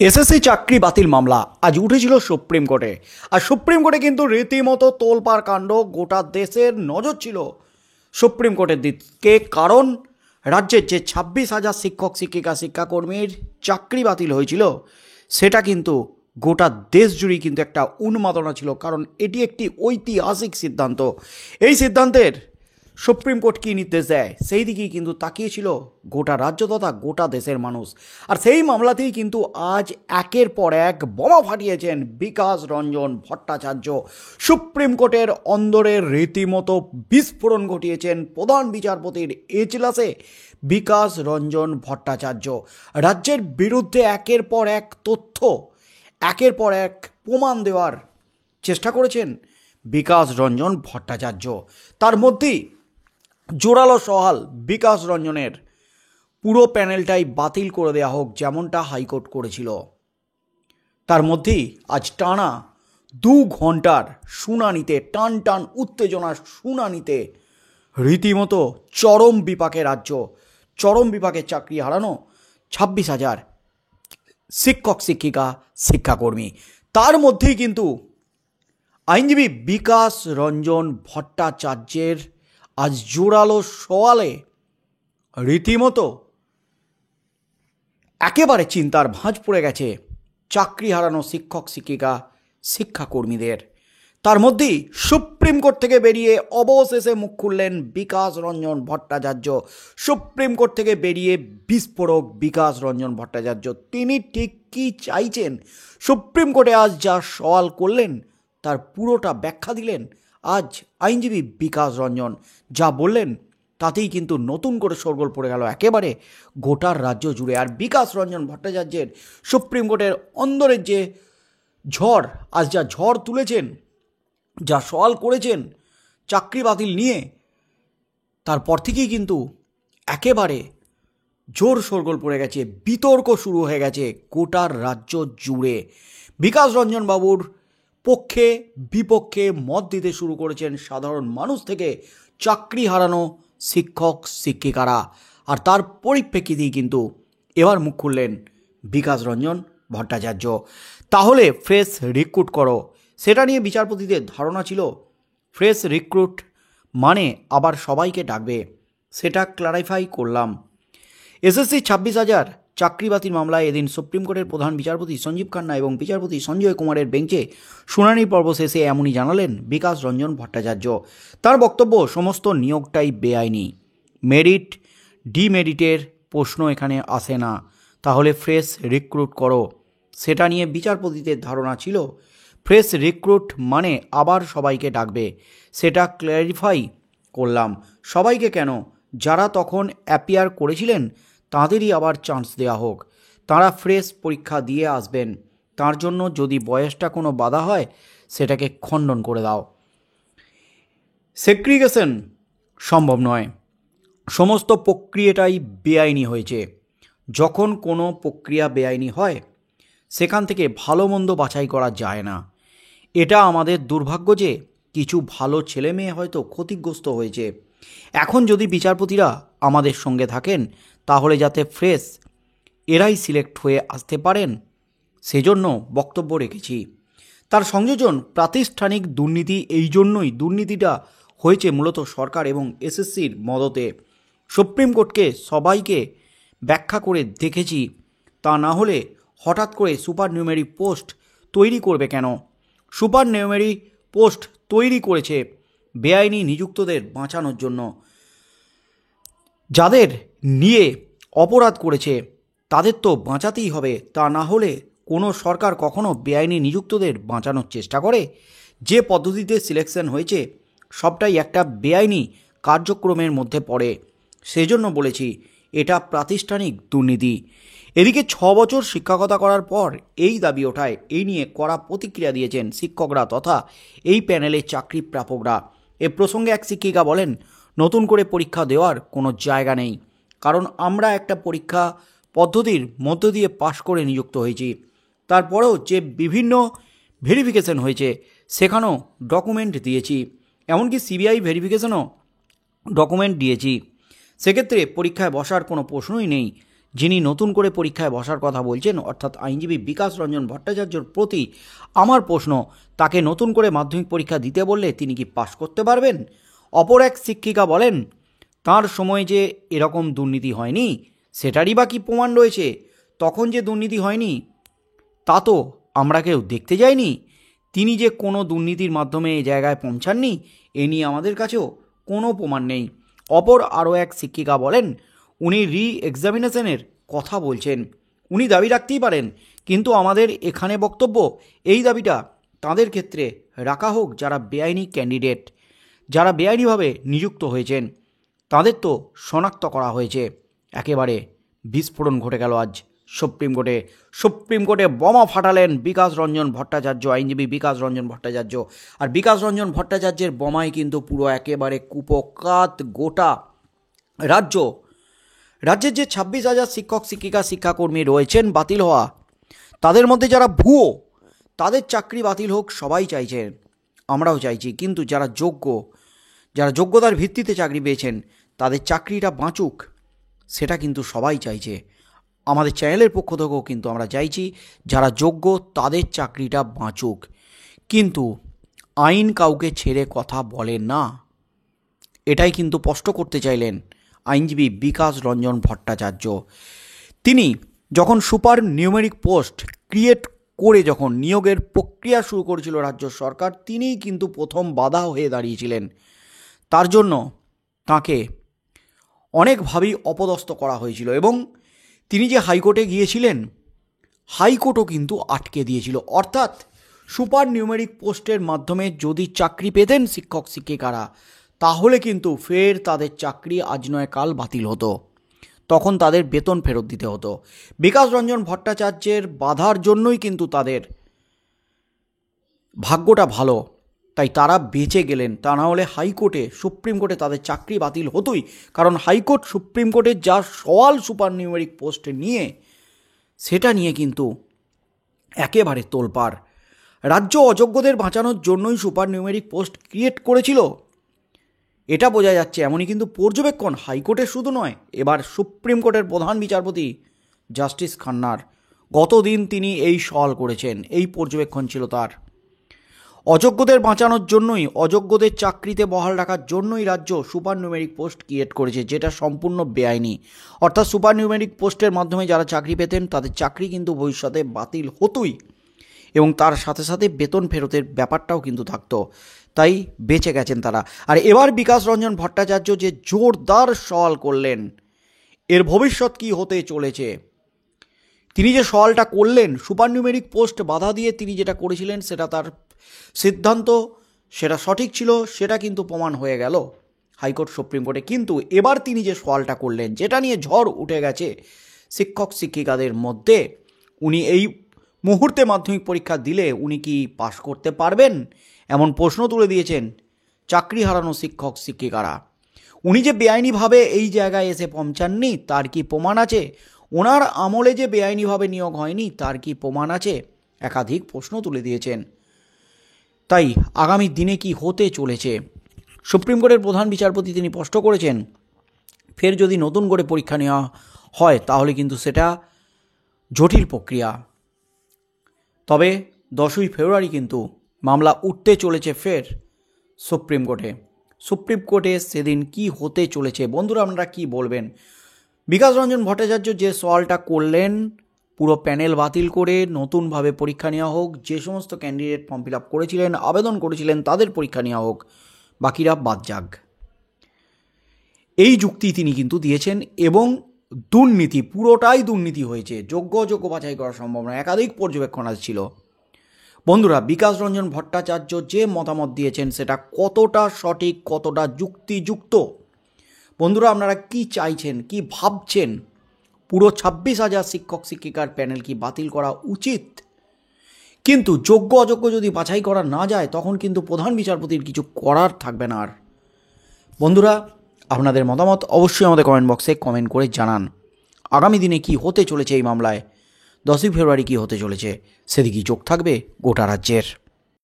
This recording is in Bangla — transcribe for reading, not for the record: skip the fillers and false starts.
এসএসসি চাকরি বাতিল মামলা আজ উঠেছিল সুপ্রিম কোর্টে। আর সুপ্রিম কোর্টে কিন্তু রীতিমতো তোলপাড় কাণ্ড, গোটা দেশের নজর ছিল সুপ্রিম কোর্টের দিকে। কারণ রাজ্যের যে 26,000 শিক্ষক শিক্ষিকা শিক্ষাকর্মীর চাকরি বাতিল হয়েছিল, সেটা কিন্তু গোটা দেশ জুড়েই কিন্তু একটা উন্মাদনা ছিল। কারণ এটি একটি ঐতিহাসিক সিদ্ধান্ত। এই সিদ্ধান্তের সুপ্রিম কোর্ট কী নির্দেশ দেয়, সেই দিকেই কিন্তু তাকিয়েছিল গোটা রাজ্য তথা গোটা দেশের মানুষ। আর সেই মামলাতেই কিন্তু আজ একের পর এক বোমা ফাটিয়েছেন বিকাশ রঞ্জন ভট্টাচার্য। সুপ্রিম কোর্টের অন্দরের রীতিমতো বিস্ফোরণ ঘটিয়েছেন প্রধান বিচারপতির এজলাসে বিকাশ রঞ্জন ভট্টাচার্য। রাজ্যের বিরুদ্ধে একের পর এক তথ্য, একের পর এক প্রমাণ দেওয়ার চেষ্টা করেছেন বিকাশ রঞ্জন ভট্টাচার্য। তার মধ্যেই জোরালো সওয়াল বিকাশ রঞ্জনের, পুরো প্যানেলটাই বাতিল করে দেওয়া হোক যেমনটা হাইকোর্ট করেছিল। তার মধ্যেই আজ টানা 2 ঘন্টার শুনানিতে, টান টান উত্তেজনার শুনানিতে রীতিমতো চরম বিপাকে রাজ্য, চরম বিপাকে চাকরি হারানো 26,000 শিক্ষক শিক্ষিকা শিক্ষাকর্মী। তার মধ্যেই কিন্তু আইনজীবী বিকাশ রঞ্জন ভট্টাচার্যের আজ জোরালো সওয়ালে রীতিমতো একেবারে চিন্তার ভাঁজ পড়ে গেছে চাকরি হারানো শিক্ষক শিক্ষিকা শিক্ষাকর্মীদের। তার মধ্যেই সুপ্রিম কোর্ট থেকে বেরিয়ে অবশেষে মুখ খুললেন বিকাশ রঞ্জন ভট্টাচার্য। সুপ্রিম কোর্ট থেকে বেরিয়ে বিস্ফোরক বিকাশ রঞ্জন ভট্টাচার্য। তিনি ঠিক কী চাইছেন, সুপ্রিম কোর্টে আজ যা সওয়াল করলেন তার পুরোটা ব্যাখ্যা দিলেন আজ আইনজীবী বিকাশ রঞ্জন। যা বললেন তাতেই কিন্তু নতুন করে শোরগোল পড়ে গেল একেবারে গোটার রাজ্য জুড়ে। আর বিকাশ রঞ্জন ভট্টাচার্যের সুপ্রিম কোর্টের অন্দরের যে ঝড়, আজ যা ঝড় তুলেছেন, যা সওয়াল করেছেন চাকরি বাতিল নিয়ে, তারপর থেকেই কিন্তু একেবারে জোর শোরগোল পড়ে গেছে, বিতর্ক শুরু হয়ে গেছে গোটার রাজ্য জুড়ে। বিকাশ রঞ্জন বাবুর পক্ষে বিপক্ষে মত দিতে শুরু করেছেন সাধারণ মানুষ থেকে চাকরি হারানো শিক্ষক শিক্ষিকারা। আর তার পরিপ্রেক্ষিতেই কিন্তু এবার মুখ খুললেন বিকাশ রঞ্জন ভট্টাচার্য। তাহলে ফ্রেশ রিক্রুট করো, সেটা নিয়ে বিচারপতিদের ধারণা ছিল ফ্রেশ রিক্রুট মানে আবার সবাইকে ডাকবে, সেটা ক্লারিফাই করলাম। এসএসসি 26,000 চাকরি বাতিল মামলায় এদিন সুপ্রিম কোর্টের প্রধান বিচারপতি সঞ্জীব খান্না এবং বিচারপতি সঞ্জয় কুমারের বেঞ্চে শুনানির পর্ব শেষে এমনই জানালেন বিকাশ রঞ্জন ভট্টাচার্য। তার বক্তব্য, সমস্ত নিয়োগটাই বেআইনি, মেরিট ডিমেরিটের প্রশ্ন এখানে আসে না, তাহলে ফ্রেশ রিক্রুট করো। সেটা নিয়ে বিচারপতিদের ধারণা ছিল ফ্রেশ রিক্রুট মানে আবার সবাইকে ডাকবে, সেটা ক্ল্যারিফাই করলাম। সবাইকে কেন, যারা তখন অ্যাপিয়ার করেছিলেন তাঁদেরই আবার চান্স দেওয়া হোক, তাঁরা ফ্রেশ পরীক্ষা দিয়ে আসবেন। তার জন্য যদি বয়সটা কোনো বাধা হয় সেটাকে খণ্ডন করে দাও। সেগ্রিগেশন সম্ভব নয়, সমস্ত প্রক্রিয়াটাই বেআইনি হয়েছে। যখন কোনো প্রক্রিয়া বেআইনি হয় সেখান থেকে ভালো মন্দ বাছাই করা যায় না। এটা আমাদের দুর্ভাগ্য যে কিছু ভালো ছেলে মেয়ে হয়তো ক্ষতিগ্রস্ত হয়েছে। এখন যদি বিচারপতিরা আমাদের সঙ্গে থাকেন তাহলে যাতে ফ্রেশ এরাই সিলেক্ট হয়ে আসতে পারেন, সেজন্য বক্তব্য রেখেছি। তার সংযোজন প্রাতিষ্ঠানিক দুর্নীতি, এই জন্যই দুর্নীতিটা হয়েছে মূলত সরকার এবং এসএসসির মদতে। সুপ্রিম কোর্টকে সবাইকে ব্যাখ্যা করে দেখেছি, তা না হলে হঠাৎ করে সুপার নিউমেরি পোস্ট তৈরি করবে কেন? সুপার নিউমেরি পোস্ট তৈরি করেছে বেআইনি নিযুক্তদের বাঁচানোর জন্য। যাদের নিয়ে অপরাধ করেছে তাদের তো বাঁচাতেই হবে, তা না হলে কোনো সরকার কখনো বেআইনি নিযুক্তদের বাঁচানোর চেষ্টা করে? যে পদ্ধতিতে সিলেকশন হয়েছে সবটাই একটা বেআইনি কার্যক্রমের মধ্যে পড়ে। সেজন্য বলেছি এটা প্রাতিষ্ঠানিক দুর্নীতি। এদিকে 6 বছর শিক্ষকতা করার পর এই দাবি ওঠায় এই নিয়ে কড়া প্রতিক্রিয়া দিয়েছেন শিক্ষকরা তথা এই প্যানেলের চাকরি প্রাপকরা। এ প্রসঙ্গে এক শিক্ষিকা বলেন, নতুন করে পরীক্ষা দেওয়ার কোনো জায়গা নেই, কারণ আমরা একটা পরীক্ষা পদ্ধতির মধ্য দিয়ে পাশ করে নিযুক্ত হয়েছি। তারপরেও যে বিভিন্ন ভেরিফিকেশন হয়েছে সেখানেও ডকুমেন্ট দিয়েছি, এমনকি সিবিআই ভেরিফিকেশনও ডকুমেন্ট দিয়েছি। সেক্ষেত্রে পরীক্ষায় বসার কোনো প্রশ্নই নেই। যিনি নতুন করে পরীক্ষায় বসার কথা বলছেন, অর্থাৎ আইনজীবী বিকাশ রঞ্জন ভট্টাচার্যর প্রতি আমার প্রশ্ন, তাকে নতুন করে মাধ্যমিক পরীক্ষা দিতে বললে তিনি কি পাশ করতে পারবেন? অপর এক শিক্ষিকা বলেন, তার সময় যে এরকম দুর্নীতি হয়নি সেটারই বা কী প্রমাণ রয়েছে? তখন যে দুর্নীতি হয়নি তা তো আমরা কেউ দেখতে যাইনি। তিনি যে কোনো দুর্নীতির মাধ্যমে এই জায়গায় পৌঁছাননি এ নিয়ে আমাদের কাছেও কোনো প্রমাণ নেই। অপর আরও এক শিক্ষিকা বলেন, উনি এক্সামিনেশনের কথা বলছেন, উনি দাবি রাখতেই পারেন, কিন্তু আমাদের এখানে বক্তব্য এই দাবিটা তাদের ক্ষেত্রে রাখা হোক যারা বেআইনি ক্যান্ডিডেট, যারা বেআইনিভাবে নিযুক্ত হয়েছেন, তাদের তো শনাক্ত করা হয়েছে। একেবারে বিস্ফোরণ ঘটে গেল আজ সুপ্রিম কোর্টে বোমা ফাটালেন বিকাশ রঞ্জন ভট্টাচার্য, আইনজীবী বিকাশ রঞ্জন ভট্টাচার্য। আর বিকাশ রঞ্জন ভট্টাচার্যের বোমায় কিন্তু পুরো একেবারে কুপকাত গোটা রাজ্যের যে 26,000 শিক্ষক শিক্ষিকা শিক্ষাকর্মী রয়েছেন বাতিল হওয়া, তাদের মধ্যে যারা ভুয়ো তাদের চাকরি বাতিল হোক সবাই চাইছেন, আমরাও চাইছি, কিন্তু যারা যোগ্যতার ভিত্তিতে চাকরি পেয়েছেন তাদের চাকরিটা বাঁচুক সেটা কিন্তু সবাই চাইছে। আমাদের চ্যানেলের পক্ষ থেকেও কিন্তু আমরা চাইছি যারা যোগ্য তাদের চাকরিটা বাঁচুক, কিন্তু আইন কাউকে ছেড়ে কথা বলেন না, এটাই কিন্তু স্পষ্ট করতে চাইলেন আইনজীবী বিকাশ রঞ্জন ভট্টাচার্য। তিনি যখন সুপার নিউমেরিক পোস্ট ক্রিয়েট করে যখন নিয়োগের প্রক্রিয়া শুরু করেছিল রাজ্য সরকার, তিনিই কিন্তু প্রথম বাধা হয়ে দাঁড়িয়েছিলেন। তার জন্য তাকে অনেকভাবেই অপদস্থ করা হয়েছিল এবং তিনি যে হাইকোর্টে গিয়েছিলেন, হাইকোর্টও কিন্তু আটকে দিয়েছিল। অর্থাৎ সুপার নিউমেরিক পোস্টের মাধ্যমে যদি চাকরি পেতেন শিক্ষক শিক্ষিকারা, তাহলে কিন্তু ফের তাদের চাকরি আজ নয় কাল বাতিল হতো, তখন তাদের বেতন ফেরত দিতে হতো। বিকাশ রঞ্জন ভট্টাচার্যের বাধার জন্যই কিন্তু তাদের ভাগ্যটা ভালো, তাই তারা বেঁচে গেলেন। তা না হলে হাইকোর্টে সুপ্রিম কোর্টে তাদের চাকরি বাতিল হতোই, কারণ হাইকোর্ট সুপ্রিম কোর্টের যা সওয়াল সুপার নিউমেরিক পোস্টে নিয়ে, সেটা নিয়ে কিন্তু একেবারে তোলপাড়। রাজ্য অযোগ্যদের বাঁচানোর জন্যই সুপার নিউমেরিক পোস্ট ক্রিয়েট করেছিল, এটা বোঝা যাচ্ছে। এমনই কিন্তু পর্যবেক্ষণ হাইকোর্টের শুধু নয়, এবার সুপ্রিম কোর্টের প্রধান বিচারপতি জাস্টিস খান্নার গতদিন তিনি এই সওয়াল করেছেন, এই পর্যবেক্ষণ ছিল তার। অযোগ্যদের বাঁচানোর জন্যই, অযোগ্যদের চাকরিতে বহাল রাখার জন্যই রাজ্য সুপার নিউমেরিক পোস্ট ক্রিয়েট করেছে, যেটা সম্পূর্ণ বেআইনি। অর্থাৎ সুপার নিউমেরিক পোস্টের মাধ্যমে যারা চাকরি পেতেন তাদের চাকরি কিন্তু ভবিষ্যতে বাতিল হতোই এবং তার সাথে সাথে বেতন ফেরতের ব্যাপারটাও কিন্তু থাকতো, তাই বেঁচে গেছেন তারা। আর এবার বিকাশ রঞ্জন ভট্টাচার্য যে জোরদার সওয়াল করলেন, এর ভবিষ্যৎ কি হতে চলেছে, তিনি যে সওয়ালটা করলেন, সুপার নিউমেরিক পোস্ট বাধা দিয়ে তিনি যেটা করেছিলেন সেটা তার সিদ্ধান্ত, সেটা সঠিক ছিল, সেটা কিন্তু প্রমাণ হয়ে গেল হাইকোর্ট সুপ্রিম কোর্টে। কিন্তু এবার তিনি যে সওয়ালটা করলেন, যেটা নিয়ে ঝড় উঠে গেছে শিক্ষক শিক্ষিকাদের মধ্যে, উনি এই মুহূর্তে মাধ্যমিক পরীক্ষা দিলে উনি কি পাশ করতে পারবেন, এমন প্রশ্ন তুলে দিয়েছেন চাকরি হারানো শিক্ষক শিক্ষিকারা। উনি যে বেআইনিভাবে এই জায়গায় এসে পৌঁছাননি তার কি প্রমাণ আছে? ওনার আমলে যে বেআইনিভাবে নিয়োগ হয়নি তার কি প্রমাণ আছে? একাধিক প্রশ্ন তুলে দিয়েছেন। তাই আগামী দিনে কি হতে চলেছে, সুপ্রিম কোর্টের প্রধান বিচারপতি তিনি স্পষ্ট করেছেন, ফের যদি নতুন করে পরীক্ষা নেওয়া হয় তাহলে কিন্তু সেটা জটিল প্রক্রিয়া। তবে 10ই ফেব্রুয়ারি কিন্তু মামলা উঠতে চলেছে ফের সুপ্রিম কোর্টে। সেদিন কি হতে চলেছে বন্ধুরা, আপনারা কি বলবেন? বিকাশ রঞ্জন ভট্টাচার্য যে সওয়ালটা করলেন, পুরো প্যানেল বাতিল করে নতুনভাবে পরীক্ষা নেওয়া হোক, যে সমস্ত ক্যান্ডিডেট ফর্ম ফিল আপ করেছিলেন, আবেদন করেছিলেন, তাদের পরীক্ষা নেওয়া হোক, বাকিরা বাদ যাক, এই যুক্তি তিনি কিন্তু দিয়েছেন। এবং দুর্নীতি, পুরোটাই দুর্নীতি হয়েছে, যোগ্য অযোগ্য বাছাই করা সম্ভব নয়, একাধিক পর্যবেক্ষণ ছিল। বন্ধুরা, বিকাশ রঞ্জন ভট্টাচার্য যে মতামত দিয়েছেন সেটা কতটা সঠিক, কতটা যুক্তিযুক্ত, বন্ধুরা আপনারা কি চাইছেন, কি ভাবছেন? পুরো 26,000 শিক্ষক শিক্ষিকার প্যানেল কি বাতিল করা উচিত? কিন্তু যোগ্য অযোগ্য যদি বাছাই করা না যায় তখন কিন্তু প্রধান বিচারপতির কিছু করার থাকবে না আর। বন্ধুরা, আপনাদের মতামত অবশ্যই আমাদের কমেন্ট বক্সে কমেন্ট করে জানান। আগামী দিনে কি হতে চলেছে এই মামলায়, 10ই ফেব্রুয়ারি কি হতে চলেছে, সেদিকেই চোখ থাকবে গোটা রাজ্যের।